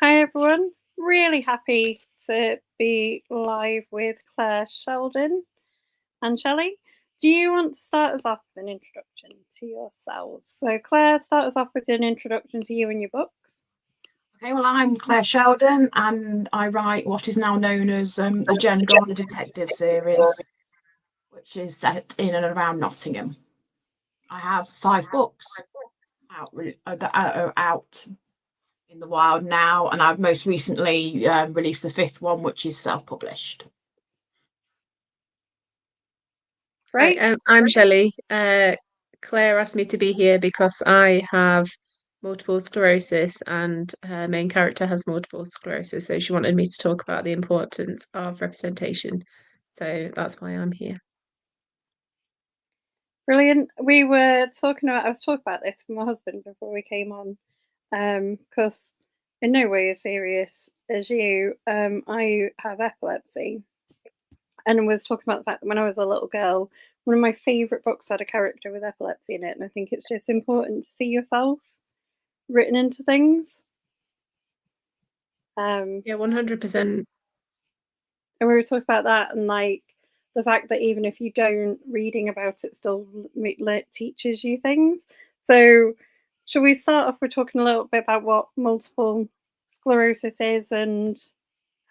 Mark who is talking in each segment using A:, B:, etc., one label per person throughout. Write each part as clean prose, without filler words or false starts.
A: Hi everyone, really happy to be live with Claire Sheldon. And Shelley, do you want to start us off with an introduction to yourselves? So Claire, start us off with an introduction to you and your books.
B: Okay, well, I'm Claire Sheldon, and I write what is now known as the Jen Garner Detective series, which is set in and around Nottingham. I have 5 books that are out in the wild now, and I've most recently released the 5th one, which is self-published.
A: Right.
C: I'm Shelley. Claire asked me to be here because I have multiple sclerosis and her main character has multiple sclerosis. So she wanted me to talk about the importance of representation. So that's why I'm here.
A: Brilliant. I was talking about this with my husband before we came on, because in no way as serious as you, I have epilepsy, and was talking about the fact that when I was a little girl, one of my favourite books had a character with epilepsy in it, and I think it's just important to see yourself written into things.
C: Yeah, 100%.
A: And we were talking about that, and like the fact that even if you don't, reading about it still teaches you things. So shall we start off with talking a little bit about what multiple sclerosis is and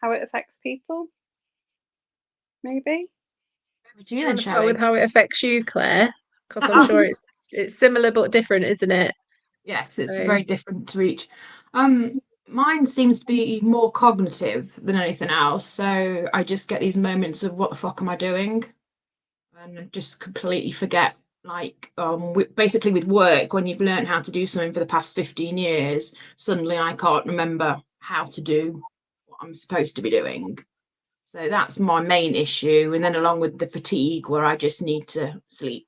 A: how it affects people? Maybe?
C: Do you want to start with how it affects you, Claire? Because I'm sure it's similar but different, isn't it?
B: Yes, it's very different to each. Mine seems to be more cognitive than anything else, so I just get these moments of what the fuck am I doing, and just completely forget. Like basically with work, when you've learned how to do something for the past 15 years, suddenly I can't remember how to do what I'm supposed to be doing. So that's my main issue, and then along with the fatigue where I just need to sleep.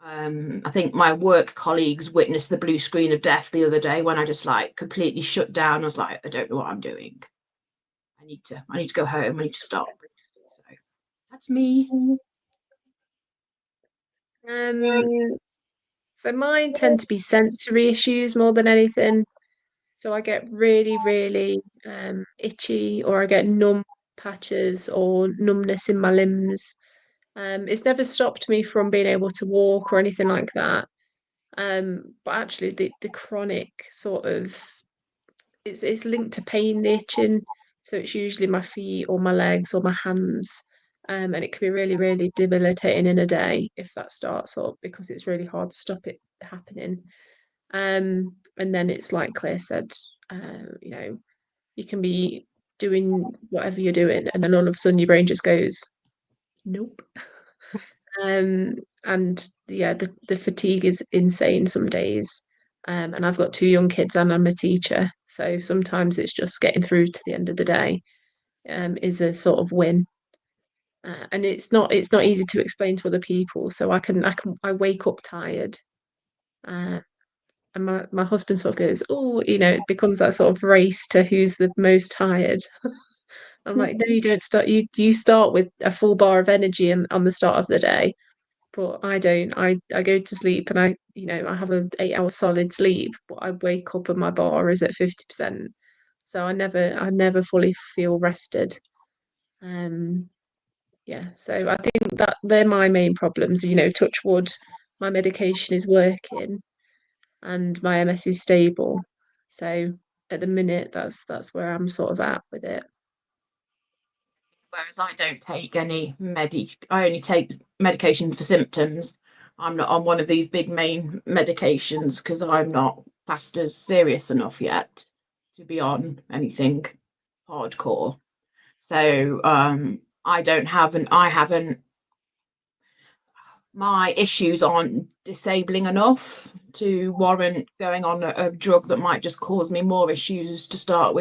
B: I think my work colleagues witnessed the blue screen of death the other day when I just like completely shut down. I was like, I don't know what I'm doing. I need to go home. I need to stop. So that's me.
C: So mine tend to be sensory issues more than anything. So I get really, really itchy, or I get numb patches or numbness in my limbs. It's never stopped me from being able to walk or anything like that. But actually the chronic sort of it's linked to pain, the itching. So it's usually my feet or my legs or my hands. And it can be really, really debilitating in a day if that starts up, because it's really hard to stop it happening. And then it's like Claire said, you can be doing whatever you're doing, and then all of a sudden your brain just goes, nope. And yeah, the fatigue is insane some days. And I've got 2 young kids and I'm a teacher, so sometimes it's just getting through to the end of the day is a sort of win. And it's not easy to explain to other people. So I wake up tired. And my husband sort of goes, oh, it becomes that sort of race to who's the most tired. I'm like, no, you don't start. You start with a full bar of energy on the start of the day, but I don't. I go to sleep and I have an 8-hour solid sleep, but I wake up and my bar is at 50%. So I never fully feel rested. Yeah. So I think that they're my main problems. Touch wood, my medication is working and my MS is stable. So at the minute, that's where I'm sort of at with it.
B: Whereas I don't take any I only take medication for symptoms. I'm not on one of these big main medications because I'm not classed as serious enough yet to be on anything hardcore. So I haven't, my issues aren't disabling enough to warrant going on a drug that might just cause me more issues to start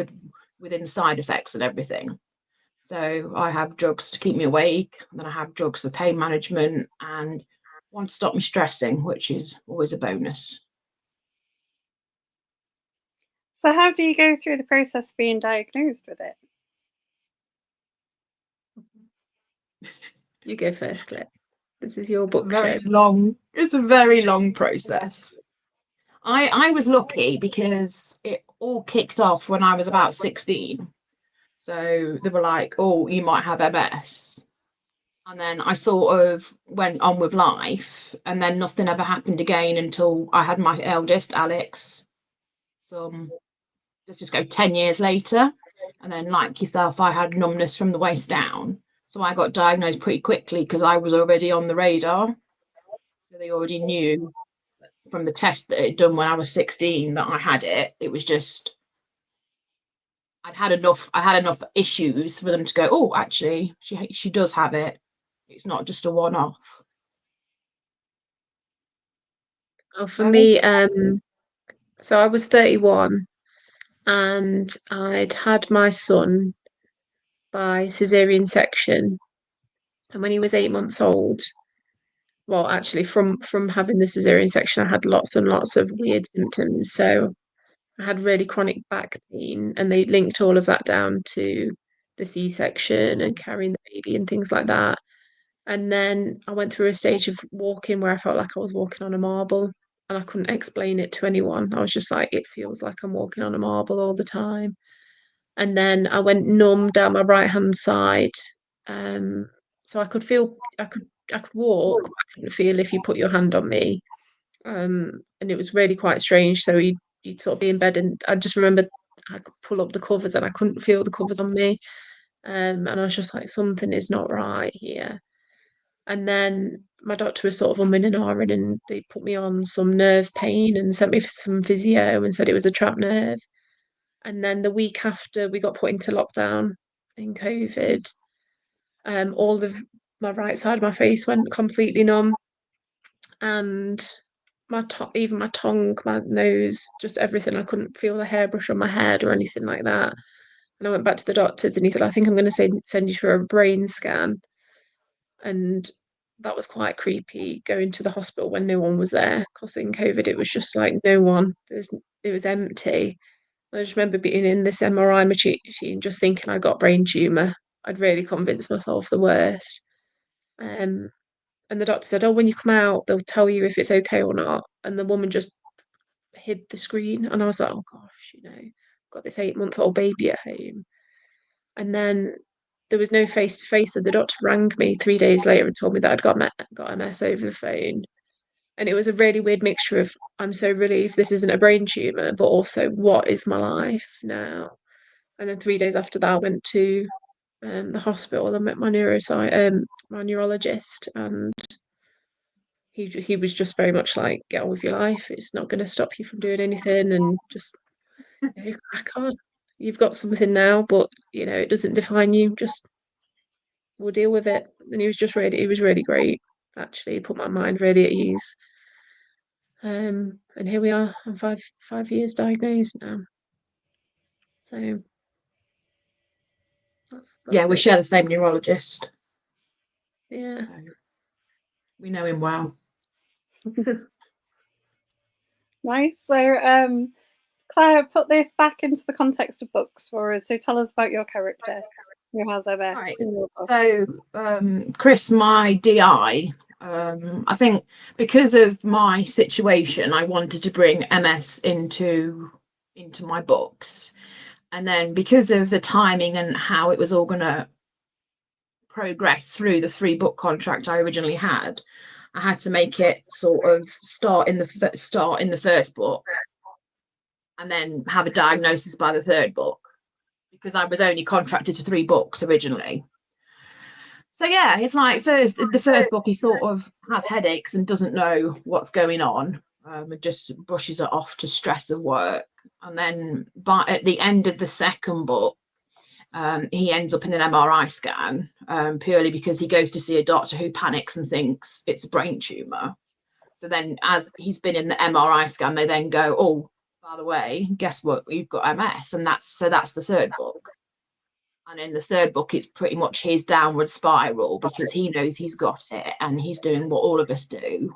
B: within side effects and everything. So I have drugs to keep me awake, and then I have drugs for pain management and one to stop me stressing, which is always a bonus.
A: So how do you go through the process of being diagnosed with it?
C: You go first, Claire. This is your book show.
B: It's a very long process. I was lucky because it all kicked off when I was about 16. So they were like, oh, you might have MS. And then I sort of went on with life, and then nothing ever happened again until I had my eldest, Alex. Let's just go 10 years later. And then, like yourself, I had numbness from the waist down. So I got diagnosed pretty quickly because I was already on the radar. So they already knew from the test that it had done when I was 16 that I had it. It was just I had enough issues for them to go, oh, actually, she does have it. It's not just a one-off.
C: Oh, for me, so I was 31 and I'd had my son by cesarean section. And when he was 8 months old, well, actually, from having the cesarean section, I had lots and lots of weird symptoms. So I had really chronic back pain, and they linked all of that down to the C-section and carrying the baby and things like that. And then I went through a stage of walking where I felt like I was walking on a marble, and I couldn't explain it to anyone. I was just like, it feels like I'm walking on a marble all the time. And then I went numb down my right hand side. So I could feel I could walk, but I couldn't feel if you put your hand on me. And it was really quite strange. So you'd sort of be in bed, and I just remember I could pull up the covers and I couldn't feel the covers on me. And I was just like, something is not right here. And then my doctor was sort of umming and ahhing, and they put me on some nerve pain and sent me for some physio and said it was a trapped nerve. And then the week after we got put into lockdown in COVID, all of my right side of my face went completely numb, and even my tongue, my nose, just everything. I couldn't feel the hairbrush on my head or anything like that. And I went back to the doctors, and he said, I think I'm going to send you for a brain scan. And that was quite creepy, going to the hospital when no one was there, because in COVID it was just like no one. It was empty. I just remember being in this MRI machine, just thinking I got brain tumor. I'd really convinced myself the worst. Um, and the doctor said, "Oh, when you come out, they'll tell you if it's okay or not." And the woman just hid the screen, and I was like, "Oh gosh, I've got this 8-month-old baby at home." And then there was no face to face, so the doctor rang me 3 days later and told me that I'd got MS over the phone. And it was a really weird mixture of, I'm so relieved this isn't a brain tumor, but also, what is my life now? And then 3 days after that, I went to the hospital and met my neurologist, and he was just very much like, get on with your life. It's not going to stop you from doing anything, and just crack on. You've got something now, but it doesn't define you. Just we'll deal with it. And he was really great. Actually, he put my mind really at ease. And here we are. I'm five years diagnosed now. So
B: Yeah,
C: that's
B: we
C: it.
B: share the same neurologist.
C: Yeah.
B: So we know him well.
A: Nice. So, Claire, put this back into the context of books for us. So tell us about your character who has MS.
B: Right. So, Chris, my DI, I think because of my situation, I wanted to bring MS into my books. And then because of the timing and how it was all going to progress through the 3-book contract I originally had, I had to make it sort of start in the first book and then have a diagnosis by the 3rd book, because I was only contracted to 3 books originally. So yeah, it's like the first book, he sort of has headaches and doesn't know what's going on. It just brushes it off to stress of work. And then at the end of the 2nd book, he ends up in an MRI scan, purely because he goes to see a doctor who panics and thinks it's a brain tumor. So then, as he's been in the MRI scan, they then go, oh, by the way, guess what? You've got MS. And that's the 3rd book. And in the 3rd book, it's pretty much his downward spiral, because he knows he's got it and he's doing what all of us do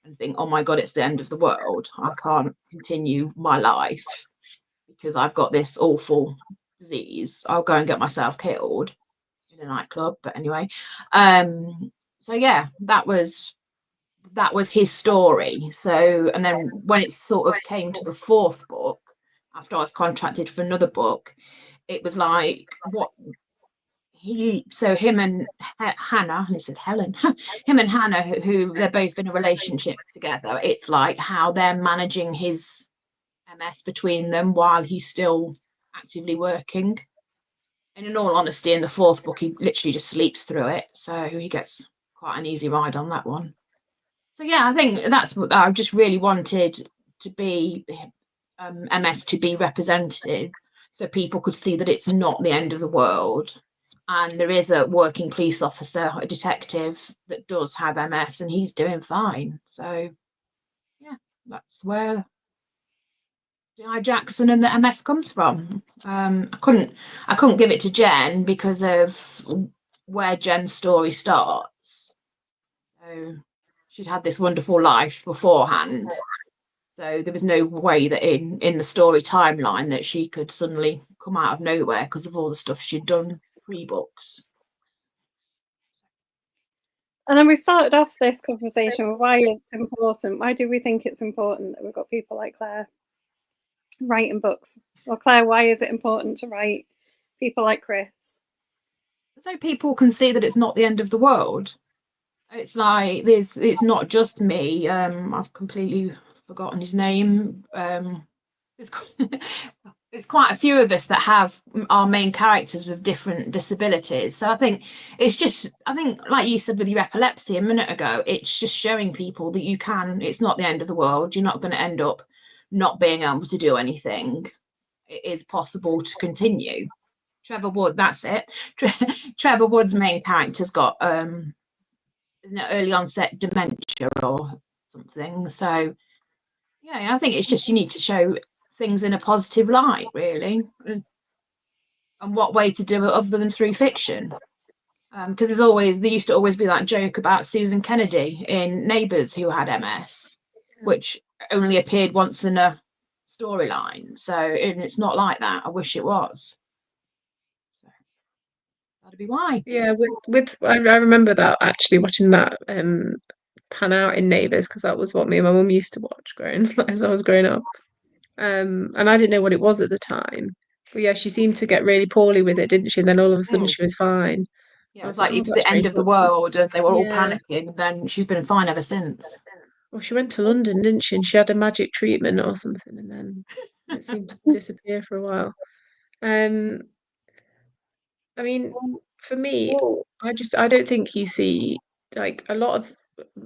B: and think, oh my God, it's the end of the world. I can't continue my life because I've got this awful disease. I'll go and get myself killed in a nightclub. But anyway, so yeah, that was that was his story. So, and then when it sort of came to the fourth book, after I was contracted for another book, it was like what him and Hannah, and he said Helen, him and Hannah, who they're both in a relationship together. It's like how they're managing his MS between them while he's still actively working. And in all honesty, in the fourth book, he literally just sleeps through it, so he gets quite an easy ride on that one. So yeah, I think that's what I just really wanted to be MS to be represented, so people could see that it's not the end of the world, and there is a working police officer, a detective that does have MS, and he's doing fine. So yeah, that's where Di Jackson and the MS comes from. I couldn't give it to Jen because of where Jen's story starts. So she'd had this wonderful life beforehand. So there was no way that in the story timeline that she could suddenly come out of nowhere because of all the stuff she'd done pre-books.
A: And then we started off this conversation with why it's important. Why do we think it's important that we've got people like Claire writing books? Well, Claire, why is it important to write people like Chris?
B: So people can see that it's not the end of the world. It's like this. It's not just me. I've completely forgotten his name. There's, there's quite a few of us that have our main characters with different disabilities. So I think like you said with your epilepsy a minute ago, it's just showing people that you can. It's not the end of the world. You're not going to end up not being able to do anything. It is possible to continue. Trevor Wood, that's it. Trevor Wood's main character's got early onset dementia or something. So yeah, I think it's just you need to show things in a positive light, really. And what way to do it other than through fiction? Because there used to always be that joke about Susan Kennedy in Neighbours who had MS, which only appeared once in a storyline. So and it's not like that. I wish it was. That'd be why.
C: Yeah, I remember that actually watching that pan out in Neighbours because that was what me and my mum used to watch growing as I was growing up. And I didn't know what it was at the time. But yeah, she seemed to get really poorly with it, didn't she? And then all of a sudden she was fine.
B: Yeah,
C: I
B: it
C: was
B: was like
C: oh,
B: it was
C: that's
B: the end
C: strange.
B: of the world and they were all
C: Yeah.
B: panicking. Then she's been fine ever since.
C: Well, she went to London, didn't she? And she had a magic treatment or something, and then it seemed to disappear for a while. Um, I mean, for me, I don't think you see like a lot of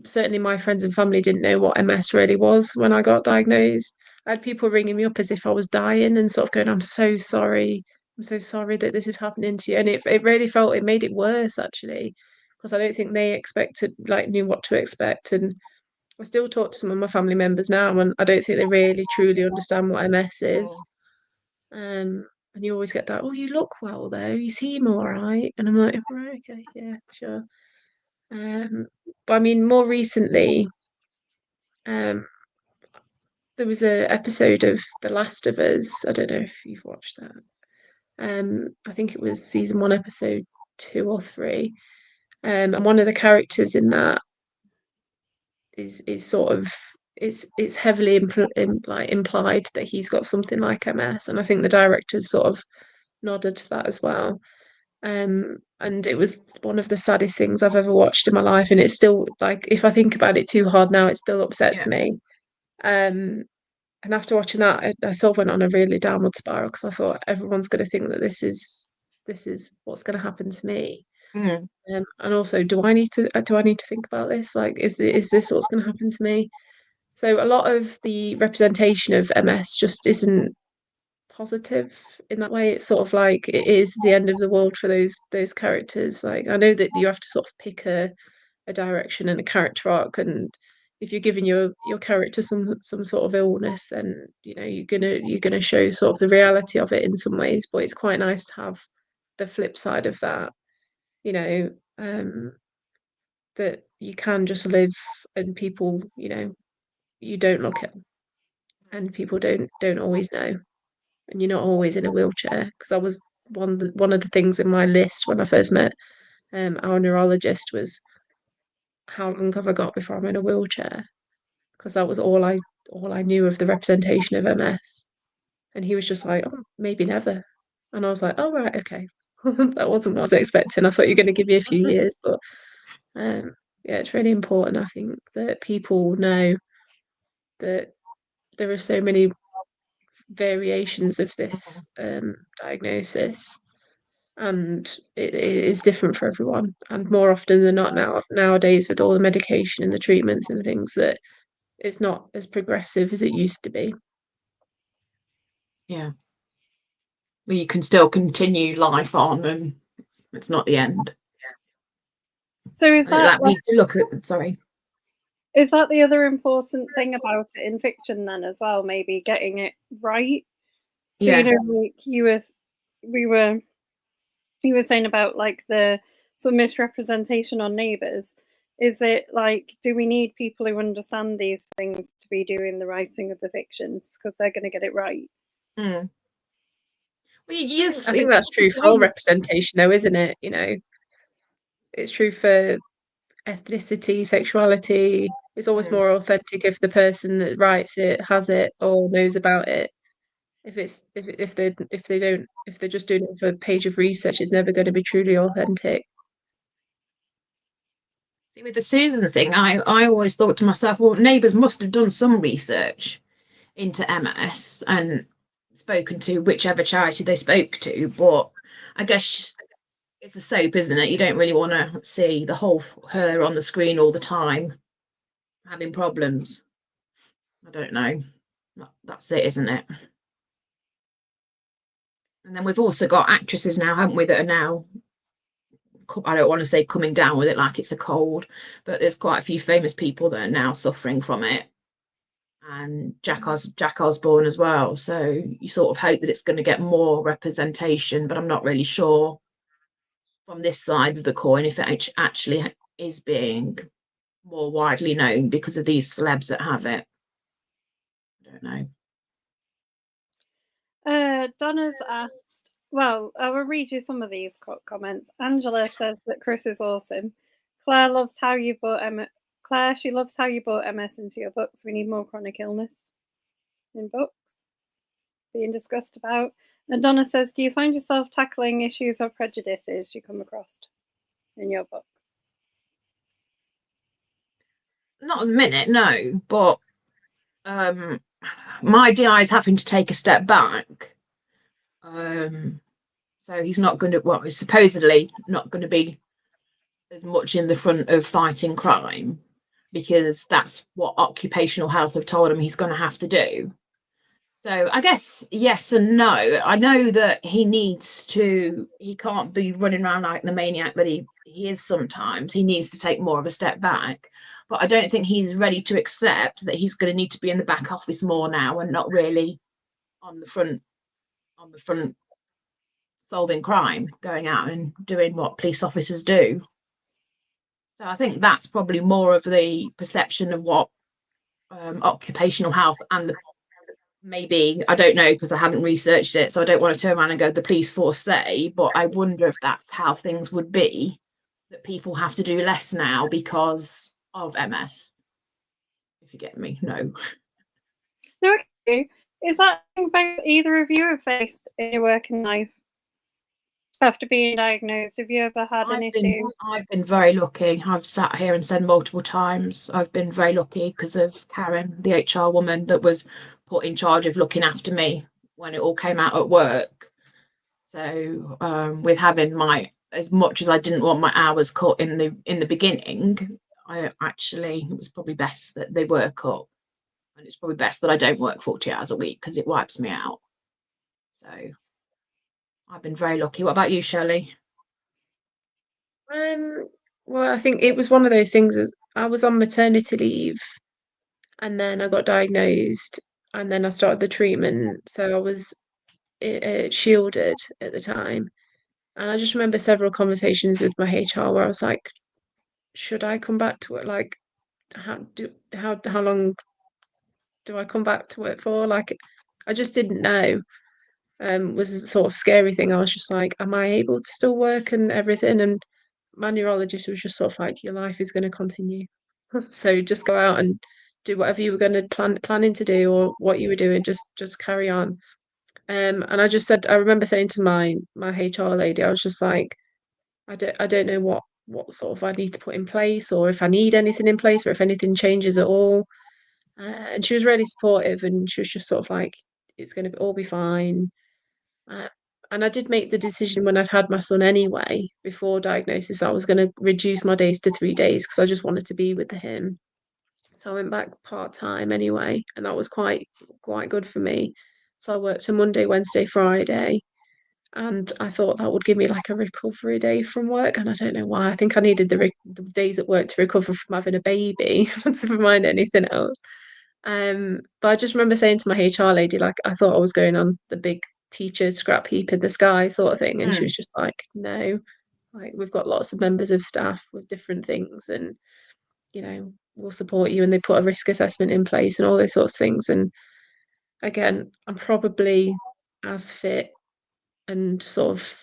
C: certainly my friends and family didn't know what MS really was when I got diagnosed. I had people ringing me up as if I was dying and sort of going, I'm so sorry. I'm so sorry that this is happening to you. And it really felt it made it worse actually, because I don't think they expected like knew what to expect. And I still talk to some of my family members now and I don't think they really truly understand what MS is. And you always get that, oh, you look well though, you seem all right. And I'm like, right, okay, yeah, sure. But I mean, more recently, um, there was a episode of The Last of Us. I don't know if you've watched that. I think it was season one, episode 2 or 3. And one of the characters in that is sort of it's heavily implied that he's got something like MS, and I think the directors sort of nodded to that as well. And it was one of the saddest things I've ever watched in my life, and it's still like if I think about it too hard now, it still upsets me. And after watching that, I sort of went on a really downward spiral because I thought everyone's going to think that this is what's going to happen to me.
B: Mm.
C: And also, do I need to think about this? Like, is this what's going to happen to me? So a lot of the representation of MS just isn't positive in that way. It's sort of like it is the end of the world for those characters. Like I know that you have to sort of pick a direction and a character arc, and if you're giving your character some sort of illness, then you're gonna show sort of the reality of it in some ways. But it's quite nice to have the flip side of that, you know, that you can just live and people, you don't look at and people don't always know, and you're not always in a wheelchair. Because I was one of the things in my list when I first met our neurologist was how long have I got before I'm in a wheelchair? Because that was all I knew of the representation of MS. And he was just like, oh, maybe never. And I was like, oh, right, okay. That wasn't what I was expecting. I thought you were going to give me a few years, but yeah, it's really important, I think, that people know that there are so many variations of this diagnosis, and it is different for everyone. And more often than not nowadays, with all the medication and the treatments and things, that it's not as progressive as it used to be.
B: Yeah. Well, you can still continue life on, and it's not the end.
A: So is that
B: we need to look at, sorry.
A: Is that the other important thing about it in fiction then as well? Maybe getting it right. So,
B: Yeah.
A: you know, like you were saying about like the sort of misrepresentation on Neighbours. Is it like, do we need people who understand these things to be doing the writing of the fictions because they're going to get it right?
B: Mm. Well, yes,
C: I think that's true for all representation, though, isn't it? You know, it's true for ethnicity, sexuality. It's always more authentic if the person that writes it has it or knows about it. If they're just doing it for a page of research, it's never going to be truly authentic.
B: See, with the Susan thing, I always thought to myself, well, Neighbours must have done some research into MS and spoken to whichever charity they spoke to, but I guess it's a soap, isn't it? You don't really want to see the whole her on the screen all the time having problems. I don't know. That's it, isn't it? And then we've also got actresses now, haven't we, that are now, I don't want to say coming down with it like it's a cold, but there's quite a few famous people that are now suffering from it. And Jack Osborne as well. So you sort of hope that it's going to get more representation, but I'm not really sure from this side of the coin if it actually is being more widely known because of these celebs that have it. I don't know.
A: Donna's asked, well, I will read you some of these comments. Angela says that Chris is awesome. Claire loves how you brought Claire, she loves how you brought MS into your books. We need more chronic illness in books being discussed about. And Donna says, do you find yourself tackling issues or prejudices you come across in your books?
B: Not at the minute, no, but my DI is having to take a step back. So he's not going to, well, he's supposedly not going to be as much in the front of fighting crime because that's what occupational health have told him he's going to have to do. So I guess yes and no. I know that he can't be running around like the maniac that he is sometimes. He needs to take more of a step back. But I don't think he's ready to accept that he's going to need to be in the back office more now and not really on the front solving crime, going out and doing what police officers do. So I think that's probably more of the perception of what occupational health and maybe, I don't know because I haven't researched it, so I don't want to turn around and go the police force say, but I wonder if that's how things would be, that people have to do less now because of MS, if you get me. No.
A: Okay. Is that something either of you have faced in your working life after being diagnosed? Have you ever had an issue?
B: I've been very lucky. I've sat here and said multiple times I've been very lucky because of Karen, the HR woman that was put in charge of looking after me when it all came out at work. So with having as much as I didn't want my hours cut in the beginning, it was probably best that they were cut, and it's probably best that I don't work 40 hours a week because it wipes me out. So I've been very lucky. What about you, Shelley?
C: Well, I think it was one of those things. As I was on maternity leave, and then I got diagnosed, and then I started the treatment. So I was shielded at the time, and I just remember several conversations with my HR where I was like, "Should I come back to it? Like, how long do I come back to it for?" Like, I just didn't know. Was a sort of scary thing. I was just like, "Am I able to still work and everything?" And my neurologist was just sort of like, your life is going to continue. So just go out and do whatever you were going to planning to do, or what you were doing, just carry on. And I remember saying to my HR lady, I was just like, I don't know what sort of I need to put in place, or if I need anything in place, or if anything changes at all. And she was really supportive, and she was just sort of like, it's going to all be fine. Uh, and I did make the decision when I'd had my son anyway, before diagnosis, I was going to reduce my days to 3 days because I just wanted to be with him. So I went back part time anyway, and that was quite good for me. So I worked a Monday, Wednesday, Friday, and I thought that would give me like a recovery day from work. And I don't know why. I think I needed the days at work to recover from having a baby, never mind anything else. But I just remember saying to my HR lady, like, I thought I was going on the big teacher scrap heap in the sky sort of thing, and she was just like, no, like, we've got lots of members of staff with different things, and we'll support you. And they put a risk assessment in place and all those sorts of things. And again, I'm probably as fit and sort of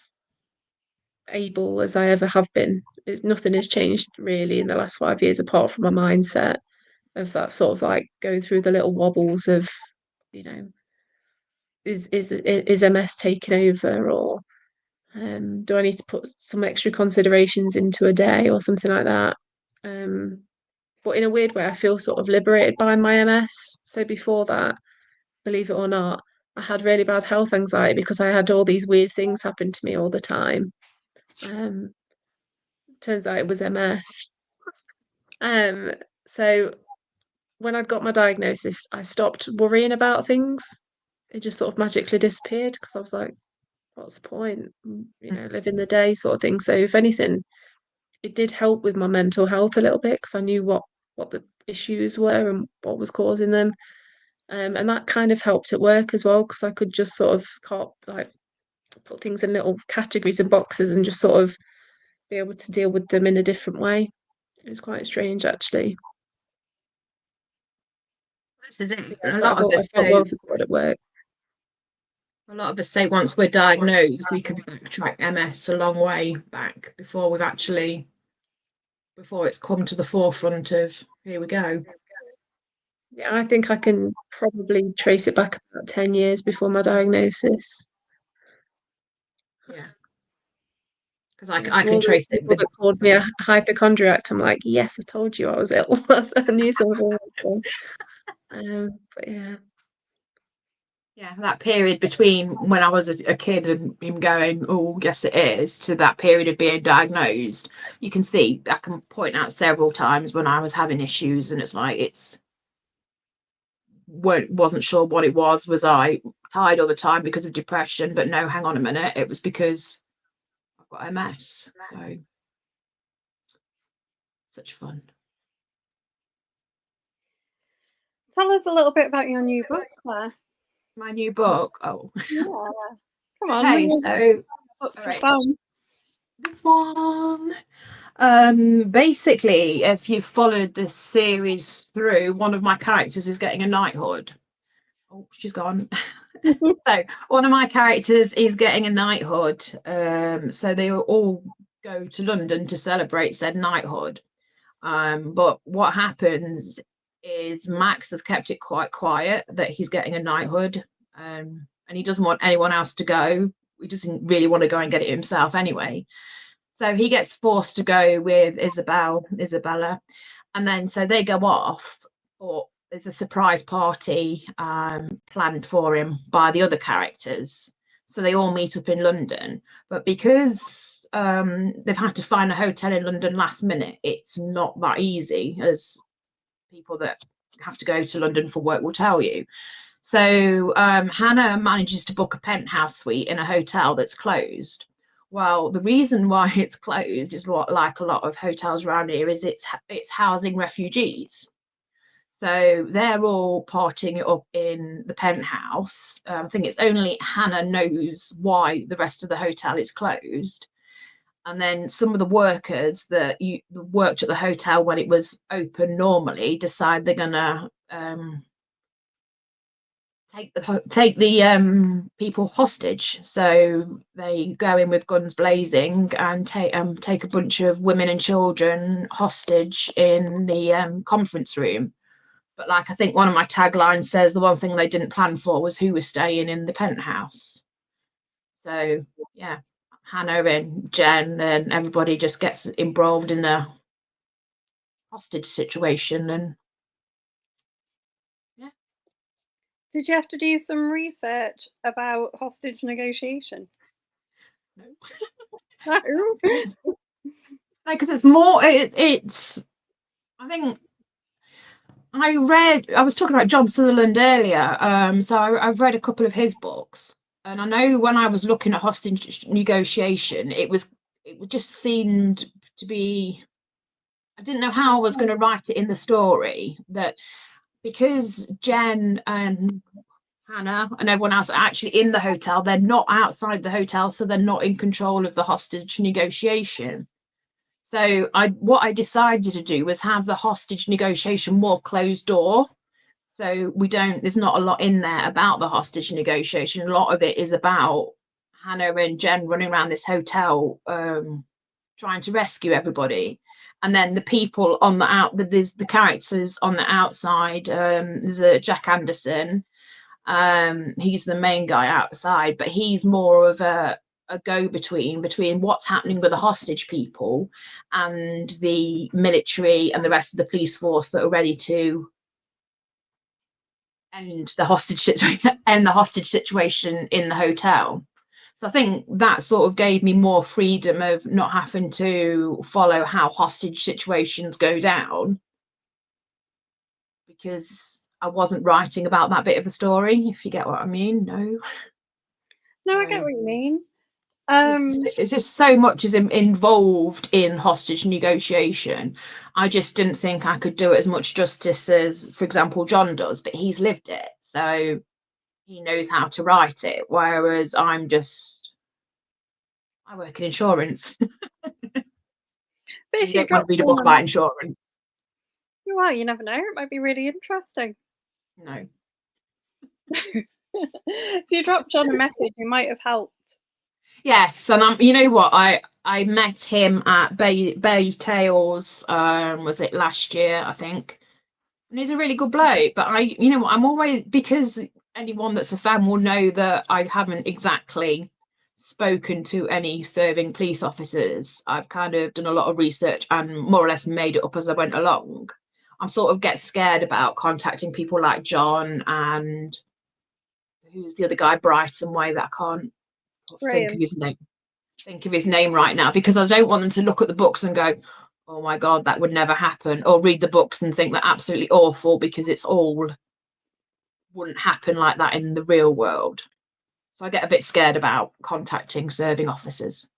C: able as I ever have been. Nothing has changed really in the last 5 years, apart from my mindset of that sort of like going through the little wobbles of, you know, is MS taking over, or do I need to put some extra considerations into a day or something like that? But in a weird way, I feel sort of liberated by my MS. So before that, believe it or not, I had really bad health anxiety because I had all these weird things happen to me all the time. Um, Turns out it was MS. Um, so when I got my diagnosis, I stopped worrying about things. It just sort of magically disappeared because I was like, what's the point? Living the day sort of thing. So if anything, it did help with my mental health a little bit because I knew what the issues were and what was causing them. And that kind of helped at work as well because I could just sort of like put things in little categories and boxes and just sort of be able to deal with them in a different way. It was quite strange, actually.
B: That's the thing.
C: Yeah, I felt well supported at work.
B: A lot of us say once we're diagnosed, we can backtrack MS a long way back before it's come to the forefront of here we go.
C: Yeah, I think I can probably trace it back about 10 years before my diagnosis.
B: Yeah. Because I
C: So
B: can trace it.
C: People that called me a hypochondriac, I'm like, yes, I told you I was ill. I knew something was wrong. But yeah.
B: Yeah, that period between when I was a kid and him going, oh, yes, it is, to that period of being diagnosed, you can see, I can point out several times when I was having issues, and it's like, wasn't sure what it was. Was I tired all the time because of depression? But no, hang on a minute, it was because I've got MS. So, such fun.
A: Tell us a little bit about your new book, Claire.
B: My new book. Oh,
A: yeah. Come on.
B: Okay, so
A: right.
B: This one. Basically, if you've followed this series through, one of my characters is getting a knighthood. Oh, she's gone. So one of my characters is getting a knighthood. So they all go to London to celebrate said knighthood. But what happens is Max has kept it quite quiet that he's getting a knighthood, and he doesn't want anyone else to go. He doesn't really want to go and get it himself anyway. So he gets forced to go with Isabella, and then so they go off, but there's a surprise party planned for him by the other characters. So they all meet up in London, but because they've had to find a hotel in London last minute, it's not that easy, as people that have to go to London for work will tell you. So Hannah manages to book a penthouse suite in a hotel that's closed. Well, the reason why it's closed is like a lot of hotels around here, is it's housing refugees. So they're all partying it up in the penthouse. I think it's only Hannah knows why the rest of the hotel is closed. And then some of the workers that worked at the hotel when it was open normally decide they're going to take the people hostage. So they go in with guns blazing and take a bunch of women and children hostage in the conference room. But like, I think one of my taglines says the one thing they didn't plan for was who was staying in the penthouse. So yeah, Hannah and Jen and everybody just gets embroiled in a hostage situation. And yeah.
A: Did you have to do some research about hostage negotiation?
B: No.
A: No.
B: Because it's more, it's, I think I was talking about John Sutherland earlier, so I've read a couple of his books, and I know when I was looking at hostage negotiation, it just seemed to be, I didn't know how I was going to write it in the story, that because Jen and Hannah and everyone else are actually in the hotel, they're not outside the hotel, so they're not in control of the hostage negotiation. So what I decided to do was have the hostage negotiation more closed door. So there's not a lot in there about the hostage negotiation. A lot of it is about Hannah and Jen running around this hotel, trying to rescue everybody. And then the people there's the characters on the outside. There's a Jack Anderson. He's the main guy outside, but he's more of a go-between between what's happening with the hostage people and the military and the rest of the police force that are ready to end the hostage situation in the hotel. So I think that sort of gave me more freedom of not having to follow how hostage situations go down, because I wasn't writing about that bit of the story, if you get what I mean.
A: No, I get what you mean.
B: It's just so much is involved in hostage negotiation. I just didn't think I could do it as much justice as, for example, John does, but he's lived it, so he knows how to write it, whereas I work in insurance.
A: But if
B: you don't want to read a book about insurance.
A: Well, you never know, it might be really interesting.
B: No.
A: If you dropped John a message, you might have helped.
B: Yes, and you know what, I met him at Bay Tales, was it last year, I think, and he's a really good bloke. But you know what, I'm always, because anyone that's a fan will know that I haven't exactly spoken to any serving police officers. I've kind of done a lot of research and more or less made it up as I went along. I sort of get scared about contacting people like John and who's the other guy, Brighton Way, that I can't think of his name right now, because I don't want them to look at the books and go, oh my god, that would never happen, or read the books and think they're absolutely awful, because it's all wouldn't happen like that in the real world. So I get a bit scared about contacting serving officers,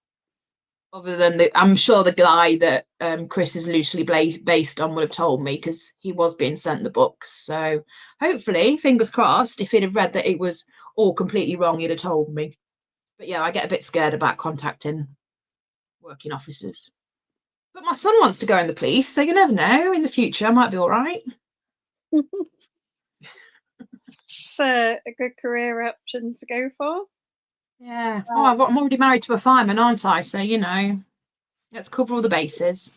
B: other than I'm sure the guy that Chris is loosely based on would have told me, because he was being sent the books. So hopefully, fingers crossed, if he'd have read that it was all completely wrong, he'd have told me. But yeah, I get a bit scared about contacting working officers. But my son wants to go in the police, so you never know. In the future, I might be all right.
A: It's a good career option to go for.
B: Yeah. I'm already married to a fireman, aren't I? So, you know, let's cover all the bases.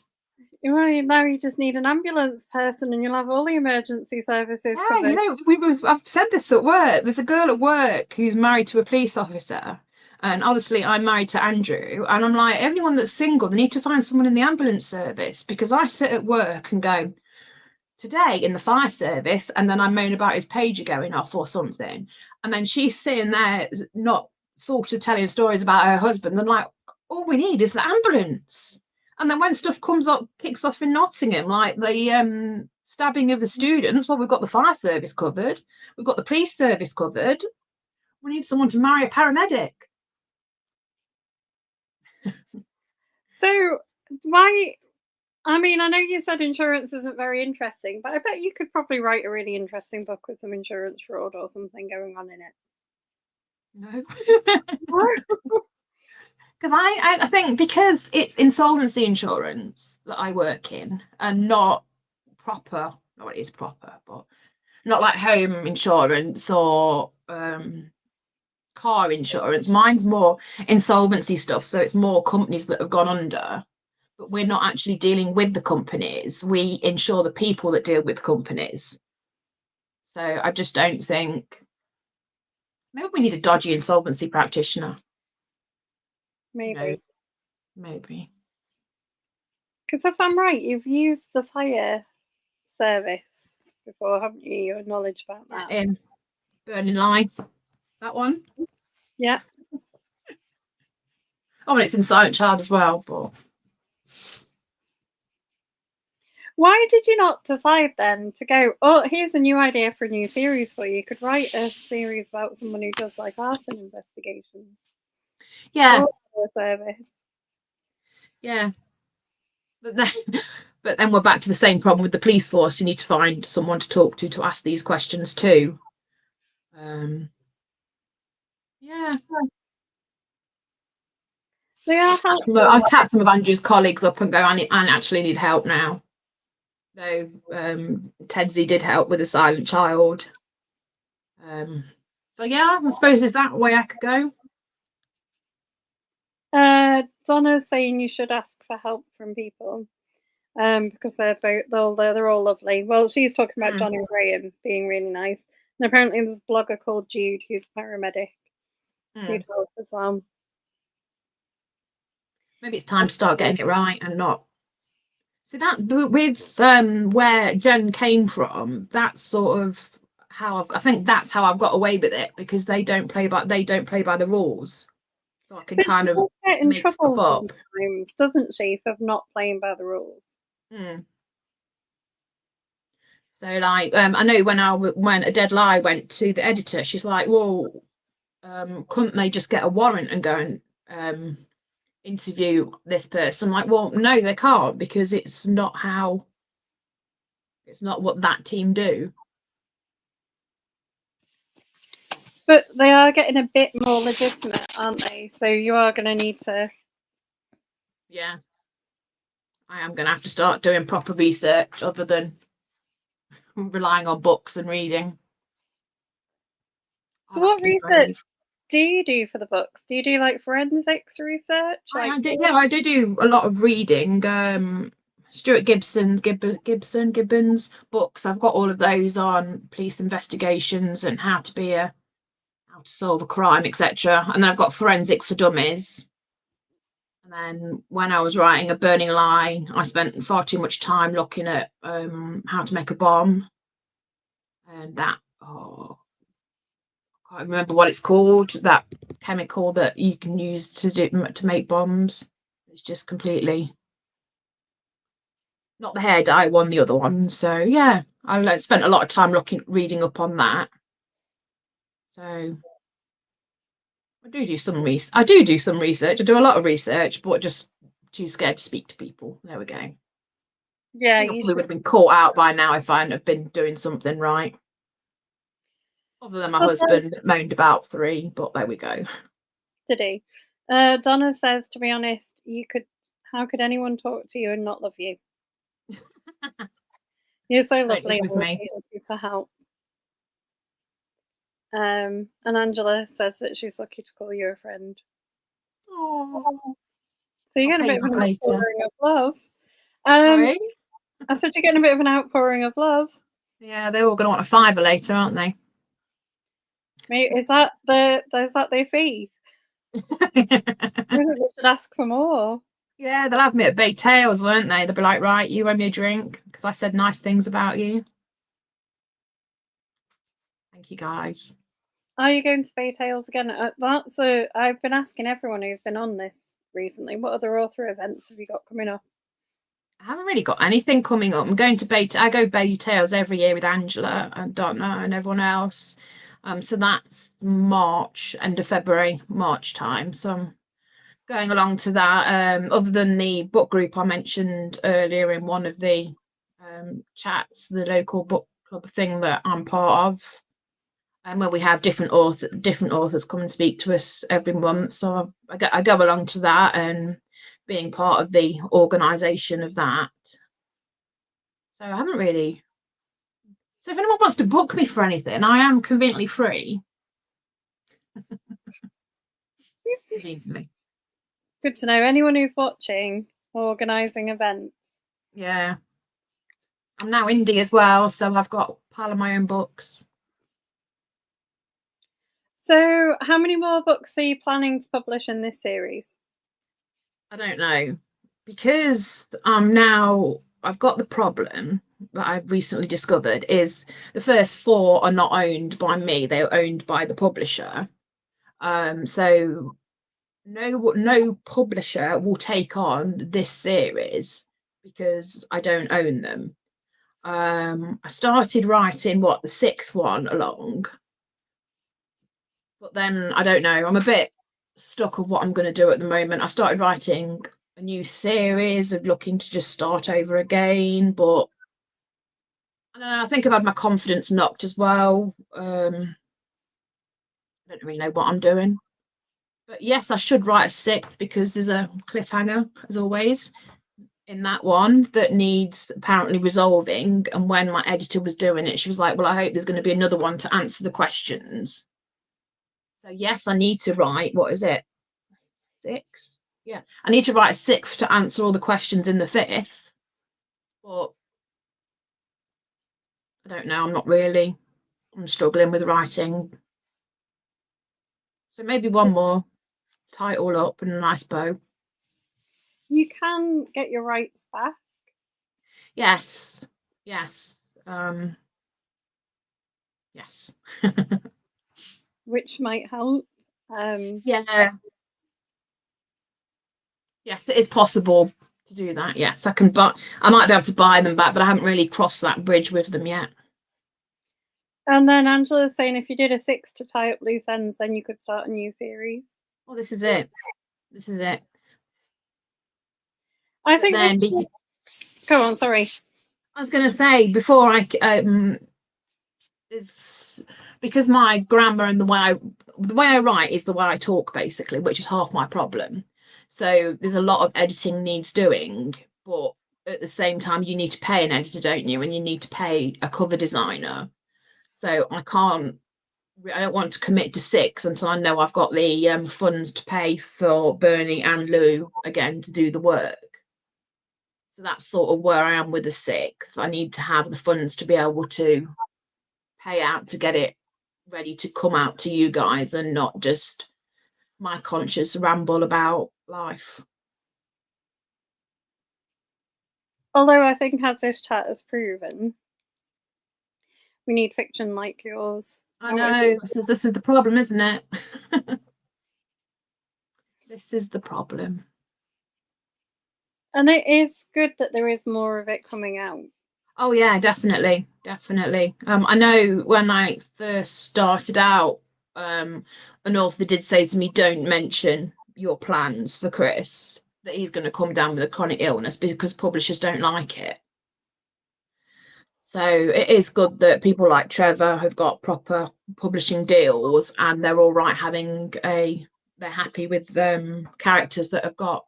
A: Right, now you just need an ambulance person and you'll have all the emergency services covered.
B: You know, I've said this at work. There's a girl at work who's married to a police officer. And obviously I'm married to Andrew. And I'm like, everyone that's single, they need to find someone in the ambulance service, because I sit at work and go, today in the fire service, and then I moan about his pager going off or something. And then she's sitting there not sort of telling stories about her husband. I'm like, all we need is the ambulance. And then when stuff kicks off in Nottingham, like the stabbing of the students, well, we've got the fire service covered. We've got the police service covered. We need someone to marry a paramedic.
A: So why, I mean, I know you said insurance isn't very interesting, but I bet you could probably write a really interesting book with some insurance fraud or something going on in it.
B: No. Because I think because it's insolvency insurance that I work in, and not proper, well, it is proper, but not like home insurance or car insurance. Mine's more insolvency stuff, so it's more companies that have gone under, but we're not actually dealing with the companies. We insure the people that deal with companies. So I just don't think, maybe we need a dodgy insolvency practitioner.
A: Maybe.
B: Maybe.
A: Because if I'm right, you've used the fire service before, haven't you? Your knowledge about that.
B: In Burning Line, that one.
A: Yeah.
B: Oh, and it's in Silent Child as well, but
A: Why did you not decide then to go, oh, here's a new idea for a new series for you? You could write a series about someone who does like arson investigations.
B: yeah.
A: Or a service.
B: Yeah. But then we're back to the same problem with the police force. You need to find someone to talk to ask these questions too. Yeah. I've tapped some of Andrew's colleagues up and go, I actually need help now. Though Tedsy did help with a silent child. So yeah, I suppose is that a way I could go?
A: Donna's saying you should ask for help from people. Because they're all lovely. Well, she's talking about John and Graham being really nice. And apparently there's a blogger called Jude who's a paramedic who'd help as well.
B: Maybe it's time to start getting it right and not. So that with where Jen came from, that's sort of how I think that's how I've got away with it, because they don't play by the rules. So I can kind of
A: get in
B: make stuff up.
A: Sometimes, doesn't she, for not playing by the rules?
B: So like I know when A Dead Lie went to the editor, she's like, well, couldn't they just get a warrant and go and interview this person? I'm like, well, no, they can't, because it's not what that team do.
A: But they are getting a bit more legitimate, aren't they? So you are going to need to.
B: Yeah, I am going to have to start doing proper research other than relying on books and reading.
A: So what research do you do for the books? Do you do like forensics research?
B: I do a lot of reading. Stuart Gibbons books. I've got all of those on police investigations and how to solve a crime, etc. And then I've got Forensic for Dummies. And then when I was writing A Burning Lie, I spent far too much time looking at how to make a bomb. And that, I can't remember what it's called, that chemical that you can use to make bombs. It's just completely not the hair dye one, the other one. So yeah, I spent a lot of time reading up on that. So I do some research. I do some research. I do a lot of research, but just too scared to speak to people. There we go.
A: Yeah,
B: I probably would have been caught out by now if I hadn't have been doing something right. Other than my husband moaned about 3, but there we go.
A: Did he? Donna says, to be honest, how could anyone talk to you and not love you? You're so lovely
B: with me.
A: To help. And Angela says that she's lucky to call you a friend.
B: Oh,
A: so you're getting a bit of an outpouring of love. Sorry? I said you're getting a bit of an outpouring of love.
B: Yeah, they're all going to want a £5 later, aren't they?
A: Is that their fee? Maybe they should ask for more.
B: Yeah, they'll have me at Baked Tales, won't they? They'll be like, right, you owe me a drink because I said nice things about you. Thank you, guys.
A: Are you going to Baked Tales again? I've been asking everyone who's been on this recently, what other author events have you got coming up?
B: I haven't really got anything coming up. I go Baked Tales every year with Angela and Donna and everyone else. So that's March, end of February, March time. So I'm going along to that. Other than the book group I mentioned earlier in one of the chats, the local book club thing that I'm part of, and where we have different authors come and speak to us every month. So I go along to that and being part of the organisation of that. So I haven't really So if anyone wants to book me for anything, I am conveniently free. Conveniently.
A: Good to know. Anyone who's watching, organising events.
B: Yeah. I'm now indie as well, so I've got a pile of my own books.
A: So how many more books are you planning to publish in this series?
B: I don't know. Because I've got the problem that I've recently discovered is the first 4 are not owned by me, they're owned by the publisher. So no publisher will take on this series because I don't own them. I started writing the 6th one along, but then I don't know, I'm a bit stuck of what I'm going to do at the moment. I started writing a new series of looking to just start over again, but I don't know, I think I've had my confidence knocked as well. I don't really know what I'm doing. But yes, I should write a 6th because there's a cliffhanger, as always, in that one that needs apparently resolving. And when my editor was doing it, she was like, well, I hope there's going to be another one to answer the questions. So yes, I need to write, what is it? 6? Yeah, I need to write a 6th to answer all the questions in the 5th. But I don't know, I'm struggling with writing. So maybe one more, tie it all up in a nice bow.
A: You can get your rights back.
B: Yes. Yes.
A: Which might help.
B: Yeah. Yes, it is possible to do that. Yes, I might be able to buy them back, but I haven't really crossed that bridge with them yet.
A: And then Angela's saying if you did a 6 to tie up loose ends, then you could start a new series.
B: Oh, this is it. This is it.
A: I think
B: then
A: go on, sorry.
B: I was going to say before is because my grammar and the way I write is the way I talk, basically, which is half my problem. So there's a lot of editing needs doing, but at the same time you need to pay an editor, don't you? And you need to pay a cover designer. So I don't want to commit to 6 until I know I've got the funds to pay for Bernie and Lou again to do the work. So that's sort of where I am with the 6th. I need to have the funds to be able to pay out to get it ready to come out to you guys and not just my conscious ramble about life.
A: Although I think, as this chat has proven, we need fiction like yours.
B: I know, this is the problem, isn't it? This is the problem.
A: And it is good that there is more of it coming out.
B: Oh yeah, definitely. I know when I first started out, an author did say to me, don't mention your plans for Chris, that he's going to come down with a chronic illness, because publishers don't like it. So it is good that people like Trevor have got proper publishing deals and they're all right they're happy with characters that have got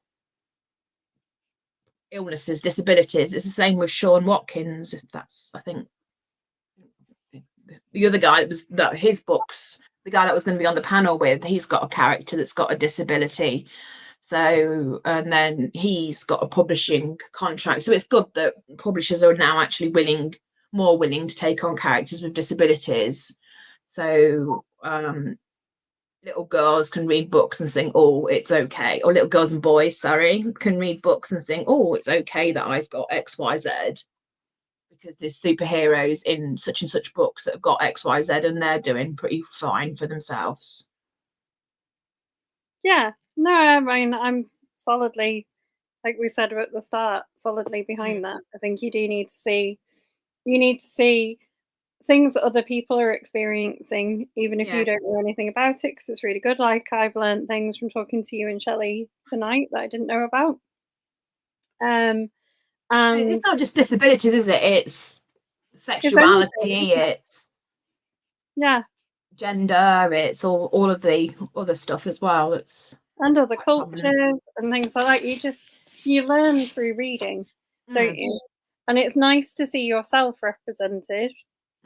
B: illnesses, disabilities. It's the same with Sean Watkins. I think the other guy his books, the guy that was going to be on the panel with, he's got a character that's got a disability. So, and then he's got a publishing contract. So it's good that publishers are now actually more willing to take on characters with disabilities. So little girls can read books and think, oh, it's okay. Or little girls and boys, can read books and think, oh, it's okay that I've got XYZ. Because there's superheroes in such and such books that have got XYZ and they're doing pretty fine for themselves.
A: Yeah, no, I mean, I'm solidly, like we said at the start, solidly behind that. I think you need to see things that other people are experiencing, even if you don't know anything about it, because it's really good. Like, I've learned things from talking to you and Shelley tonight that I didn't know about. And
B: it's not just disabilities, is it? It's sexuality, it's gender, it's all of the other stuff as well.
A: And other cultures and things like that. You learn through reading, don't you? And it's nice to see yourself represented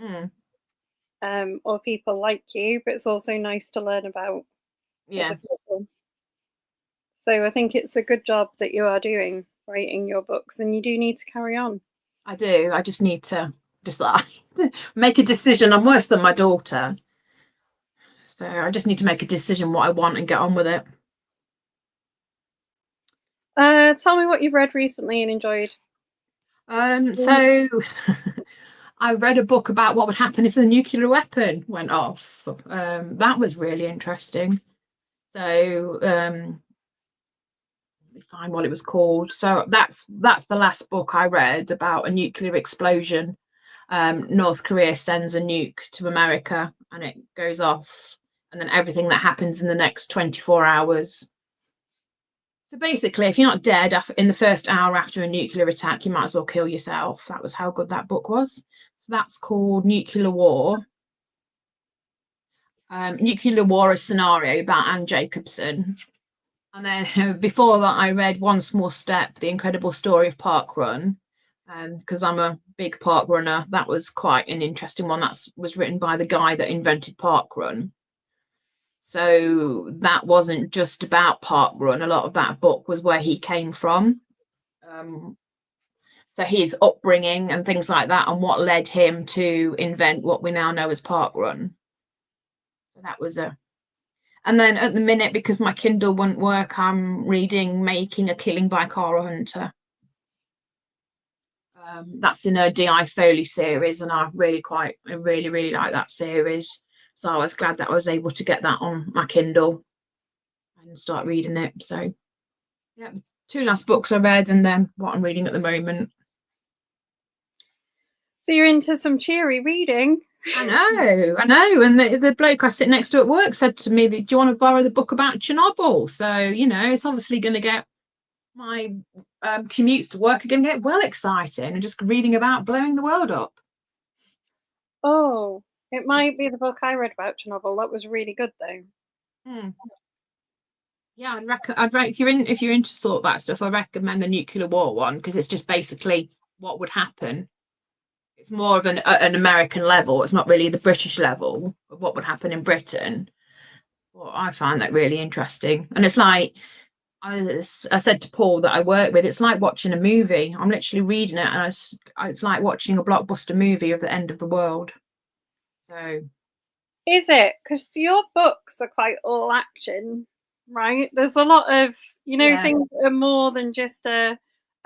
A: or people like you, but it's also nice to learn about other people. So I think it's a good job that you are doing, writing your books, and you do need to carry on.
B: I do. I just need to make a decision. I'm worse than my daughter. So I just need to make a decision what I want and get on with it.
A: Tell me what you've read recently and enjoyed.
B: So I read a book about what would happen if the nuclear weapon went off. That was really interesting. So let me find what it was called. So that's the last book I read about a nuclear explosion. North Korea sends a nuke to America and it goes off, and then everything that happens in the next 24 hours. So basically, if you're not dead in the first hour after a nuclear attack, you might as well kill yourself. That was how good that book was. So that's called Nuclear War. Nuclear War, a Scenario, about Anne Jacobson. And then before that, I read One Small Step, The Incredible Story of Park Run, because I'm a big park runner. That was quite an interesting one. That was written by the guy that invented Park Run. So that wasn't just about Park Run. A lot of that book was where he came from. So his upbringing and things like that, and what led him to invent what we now know as Park Run. So that was and then at the minute, because my Kindle wouldn't work, I'm reading Making a Killing by Cara Hunter. That's in a D.I. Foley series, and I really like that series. So I was glad that I was able to get that on my Kindle and start reading it. So yeah, 2 last books I read, and then what I'm reading at the moment.
A: So you're into some cheery reading.
B: I know. And the bloke I sit next to at work said to me, do you want to borrow the book about Chernobyl? So, it's obviously going to get my commutes to work are going to get well exciting, and just reading about blowing the world up.
A: Oh, it might be the book I read about Chernobyl. That was really good, though.
B: Yeah, if you're into sort of that stuff, I recommend the Nuclear War one, because it's just basically what would happen. It's more of an American level. It's not really the British level of what would happen in Britain. Well, I find that really interesting. And it's like I said to Paul that I work with, it's like watching a movie. I'm literally reading it, and it's like watching a blockbuster movie of the end of the world. So
A: is it? Because your books are quite all action, right? There's a lot of things that are more than just a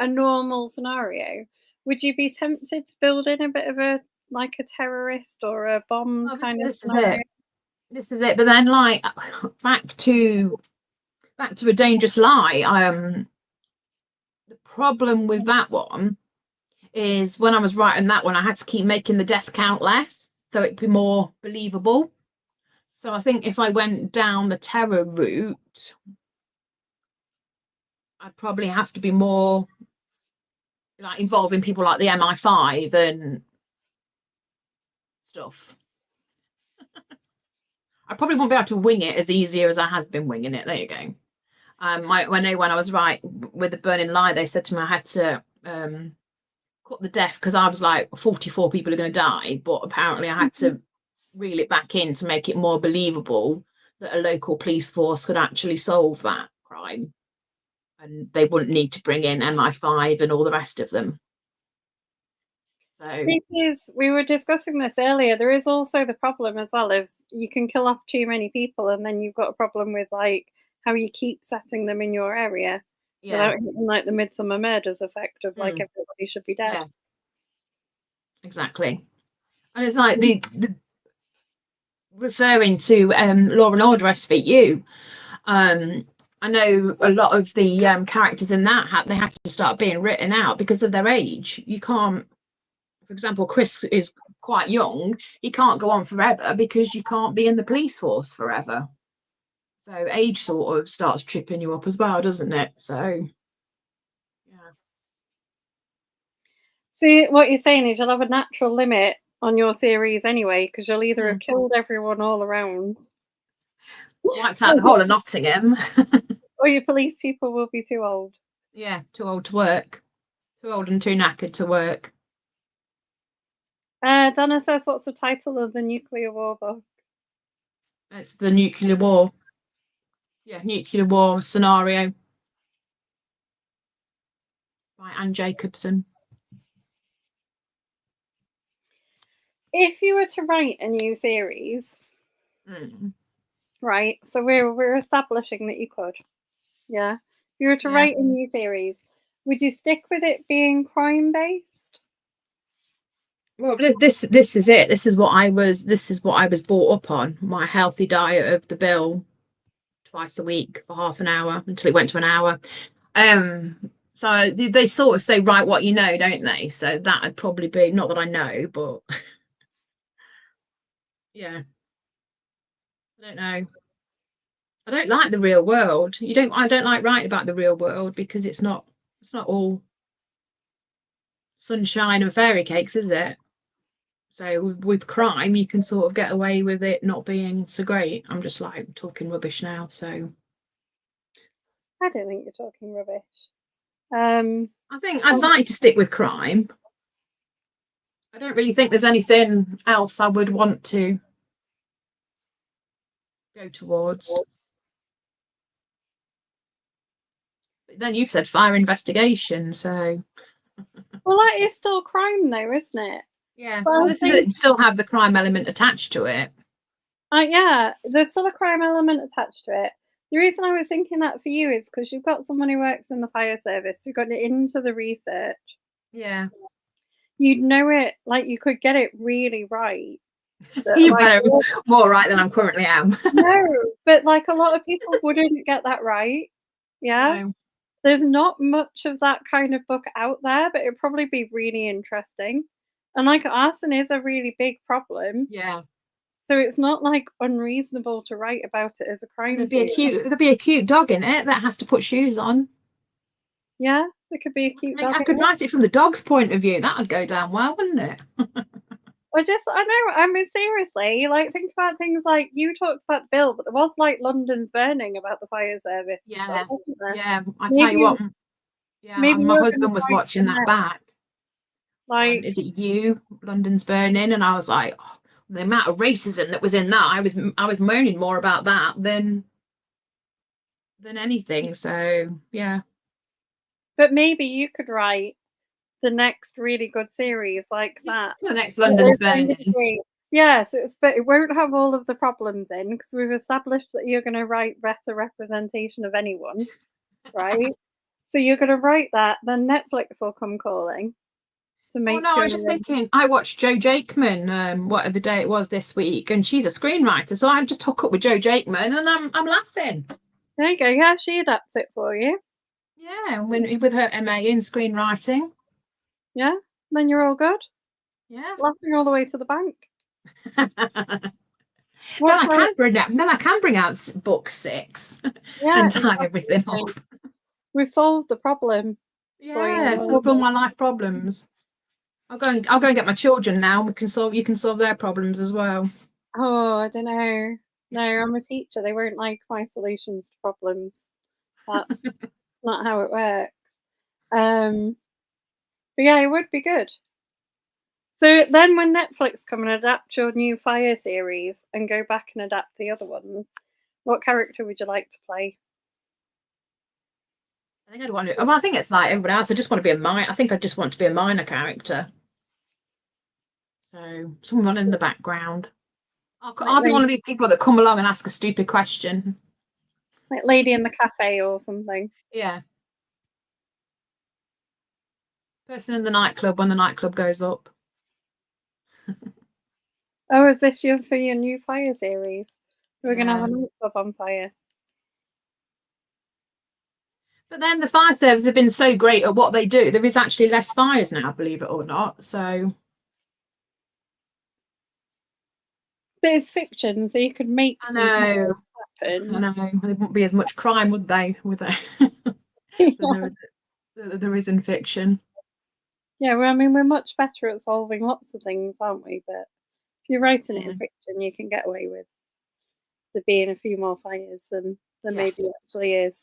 A: normal scenario. Would you be tempted to build in a bit of a terrorist or a bomb kind of scenario?
B: This is it. But then, like, back to A Dangerous Lie. The problem with that one is when I was writing that one, I had to keep making the death count less, so it'd be more believable. So I think if I went down the terror route, I'd probably have to be more like involving people like the MI5 and stuff. I probably won't be able to wing it as easier as I have been winging it. There you go. When I was right with the Burning Lie, they said to me I had to cut the death, because I was like 44 people are going to die, but apparently I had to reel it back in to make it more believable that a local police force could actually solve that crime, and they wouldn't need to bring in MI5 and all the rest of them. So
A: we were discussing this earlier. There is also the problem as well of you can kill off too many people, and then you've got a problem with like how you keep setting them in your area without hitting like the Midsummer Murders effect of like everybody should be dead.
B: Yeah. Exactly. And it's like the referring to Law and Order SVU. I know a lot of the characters in that they had to start being written out because of their age. You can't, for example, Chris is quite young. He can't go on forever because you can't be in the police force forever. So age sort of starts tripping you up as well, doesn't it? So yeah.
A: See, what you're saying is you'll have a natural limit on your series anyway, because you'll either have killed everyone all around,
B: wiped out the whole of Nottingham,
A: or your police people will be too old.
B: Yeah, too old to work. Too old and too knackered to work.
A: Donna says, what's the title of the nuclear war book?
B: It's the nuclear war. Yeah, nuclear war scenario by Anne Jacobson.
A: If you were to write a new series, right? So we're establishing that you could. Yeah. If you were to write a new series, would you stick with it being crime based?
B: Well, this is it. This is what I was brought up on. My healthy diet of the Bill twice a week for half an hour until it went to an hour. So they sort of say, write what you know, don't they? So that would probably be, not that I know, but yeah. I don't know. I don't like the real world. I don't like writing about the real world because it's not all sunshine and fairy cakes, is it? So with crime, you can sort of get away with it not being so great. I'm just like talking rubbish now, so
A: I don't think you're talking rubbish.
B: I think I'd like to stick with crime. I don't really think there's anything else I would want to go towards. But then you've said fire investigation, so
A: well, that is still crime, though, isn't it?
B: Yeah, well, this is it. Still have the crime element attached to it.
A: Yeah, there's still a crime element attached to it. The reason I was thinking that for you is because you've got someone who works in the fire service who got into the research.
B: Yeah.
A: You'd know it, like you could get it really right.
B: You better more right than I currently am.
A: No, but like a lot of people wouldn't get that right. Yeah.
B: No.
A: There's not much of that kind of book out there, but it'd probably be really interesting. And like arson is a really big problem.
B: Yeah.
A: So it's not like unreasonable to write about it as a crime.
B: There'd be a cute dog in it that has to put shoes on.
A: Yeah, there could be a cute dog.
B: I could write it from the dog's point of view. That would go down well, wouldn't it?
A: I mean, seriously, like think about things like you talked about Bill, but there was like London's burning about the fire service.
B: Yeah,
A: stuff, wasn't there?
B: yeah. I tell you what. Yeah, my husband was watching that back.
A: Like,
B: is it you? London's burning, and I was like, oh, the amount of racism that was in that. I was moaning more about that than anything. So yeah.
A: But maybe you could write the next really good series like that.
B: The next London's burning.
A: Yes, but it won't have all of the problems in because we've established that you're going to write better representation of anyone, right? So you're going to write that, then Netflix will come calling to make.
B: Oh no, I was just thinking. I watched Joe Jakeman, whatever day it was this week, and she's a screenwriter, so I just hook up with Joe Jakeman, and I'm laughing.
A: There you go. Yeah, she adapts it for you.
B: Yeah, with her MA in screenwriting.
A: Yeah, then you're all good.
B: Yeah,
A: laughing all the way to the bank.
B: Then I can bring out book 6 and tie everything up.
A: We solved the problem.
B: Yeah, solved all my life problems. I'll go and get my children now. You can solve their problems as well.
A: Oh, I don't know. No, I'm a teacher. They won't like my solutions to problems. That's not how it works. But yeah, it would be good. So then when Netflix come and adapt your new Fire series and go back and adapt the other ones, what character would you like to play?
B: I think I'd want to. Well, I think it's like everybody else. I just want to be I think I just want to be a minor character. So someone in the background. I'll be one of these people that come along and ask a stupid question.
A: Like Lady in the Cafe or something.
B: Yeah. Person in the nightclub when the nightclub goes up.
A: Oh, is this for your new Fire series? We're going to have a nightclub on fire.
B: But then the fire service have been so great at what they do. There is actually less fires now, believe it or not. So.
A: But it's fiction, so you could make
B: I know. Happen. I know. There wouldn't be as much crime, would they? There is in fiction.
A: Yeah, well, I mean, we're much better at solving lots of things, aren't we? But if you're writing it in fiction, you can get away with there being a few more fires than maybe it actually is.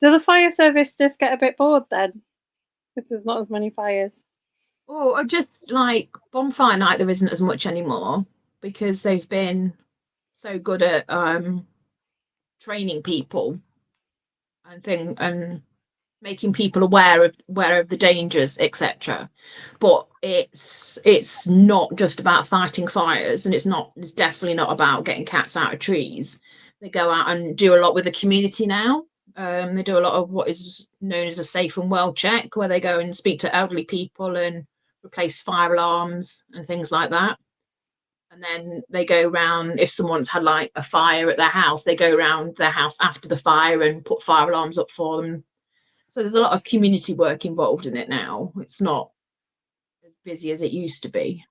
A: Do the fire service just get a bit bored then? Because there's not as many fires.
B: Or just like bonfire night, there isn't as much anymore because they've been so good at training people and making people aware of the dangers, etc. But it's not just about fighting fires, and it's definitely not about getting cats out of trees. They go out and do a lot with the community now. They do a lot of what is known as a safe and well check, where they go and speak to elderly people and replace fire alarms and things like that. And then they go round, if someone's had like a fire at their house, they go round their house after the fire and put fire alarms up for them. So there's a lot of community work involved in it now. It's not as busy as it used to be,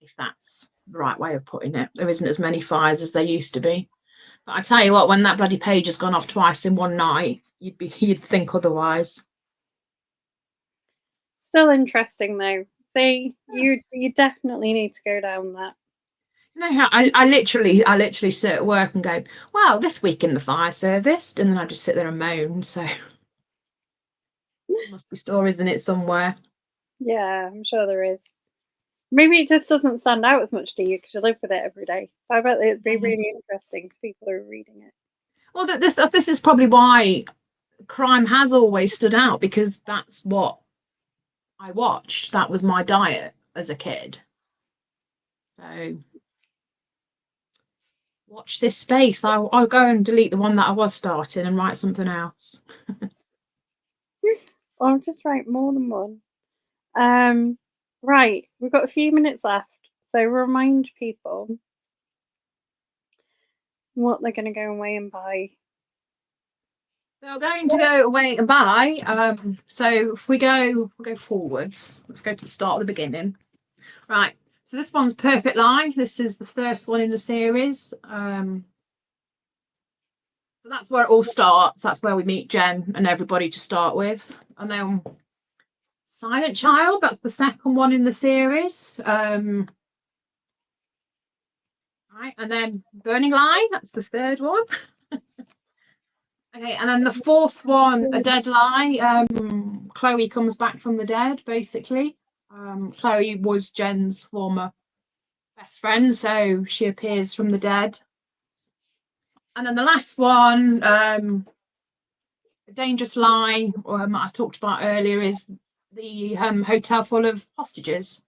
B: if that's the right way of putting it. There isn't as many fires as there used to be. But I tell you what, when that bloody page has gone off twice in one night, you'd think otherwise.
A: Still interesting though. See, you definitely need to go down that.
B: No, I literally sit at work and go, well, this week in the fire service, and then I just sit there and moan. So there must be stories in it somewhere.
A: Yeah, I'm sure there is. Maybe it just doesn't stand out as much to you because you live with it every day. I bet it'd be really interesting because people are reading it.
B: Well, this is probably why crime has always stood out, because that's what I watched. That was my diet as a kid. So watch this space. I'll go and delete the one that I was starting and write something else.
A: Or just write more than one. Right, we've got a few minutes left, so remind people what they're going to go away and buy.
B: They're going to go away and buy. So if we'll go forwards. Let's go to the start of the beginning. Right. So this one's Perfect Lie. This is the first one in the series. So that's where it all starts. That's where we meet Jen and everybody to start with. And then Silent Child, that's the second one in the series. Right, and then Burning Lie, that's the third one. Okay, and then the fourth one, A Dead Lie. Chloe comes back from the dead, basically. Chloe was Jen's former best friend, so she appears from the dead. And then the last one, A Dangerous Lie, I talked about earlier, is the hotel full of hostages,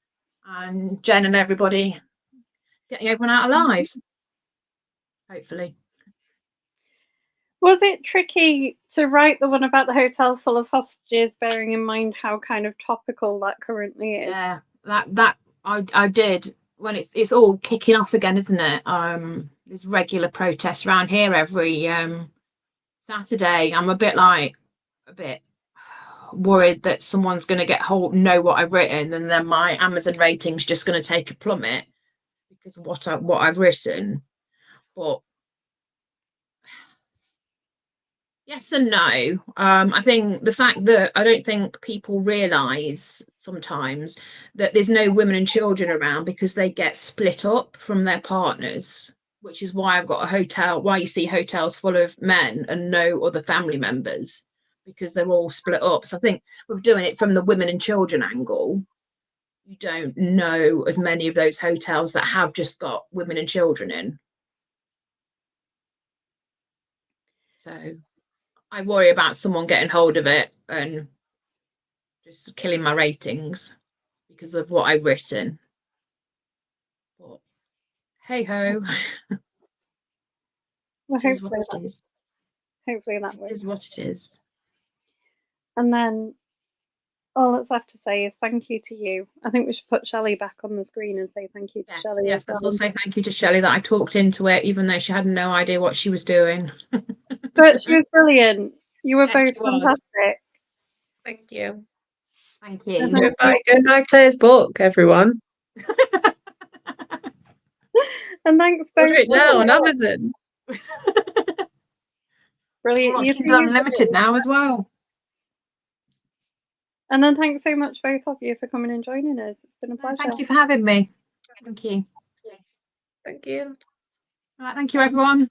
B: and Jen and everybody getting everyone out alive, hopefully.
A: Was it tricky to write the one about the hotel full of hostages, bearing in mind how kind of topical that currently is?
B: Yeah, that I did. When it's all kicking off again, isn't it? There's regular protests around here every Saturday. I'm a bit worried that someone's going to know what I've written, and then my Amazon rating's just going to take a plummet because of what I've written. But yes and no. I think the fact that I don't think people realise sometimes that there's no women and children around because they get split up from their partners, which is why I've got why you see hotels full of men and no other family members, because they're all split up. So I think with doing it from the women and children angle, you don't know as many of those hotels that have just got women and children in. So I worry about someone getting hold of it and just killing my ratings because of what I've written. But hey ho.
A: Well,
B: It is what it is.
A: Hopefully that works.
B: It is what it is.
A: And then all that's left to say is thank you to you. I think we should put Shelley back on the screen and say thank you to Shelley.
B: Yes, let's all say thank you to Shelley that I talked into it, even though she had no idea what she was doing.
A: But she was brilliant. You were both fantastic.
C: Thank you.
B: Thank you.
C: Go buy Claire's book, everyone.
A: And thanks both.
C: Order it now on Amazon.
A: Brilliant.
B: You can unlimited now as well.
A: And then thanks so much, both of you, for coming and joining us. It's been a pleasure.
B: Thank you for having me. Thank you.
C: Thank you.
B: All right, thank you, everyone.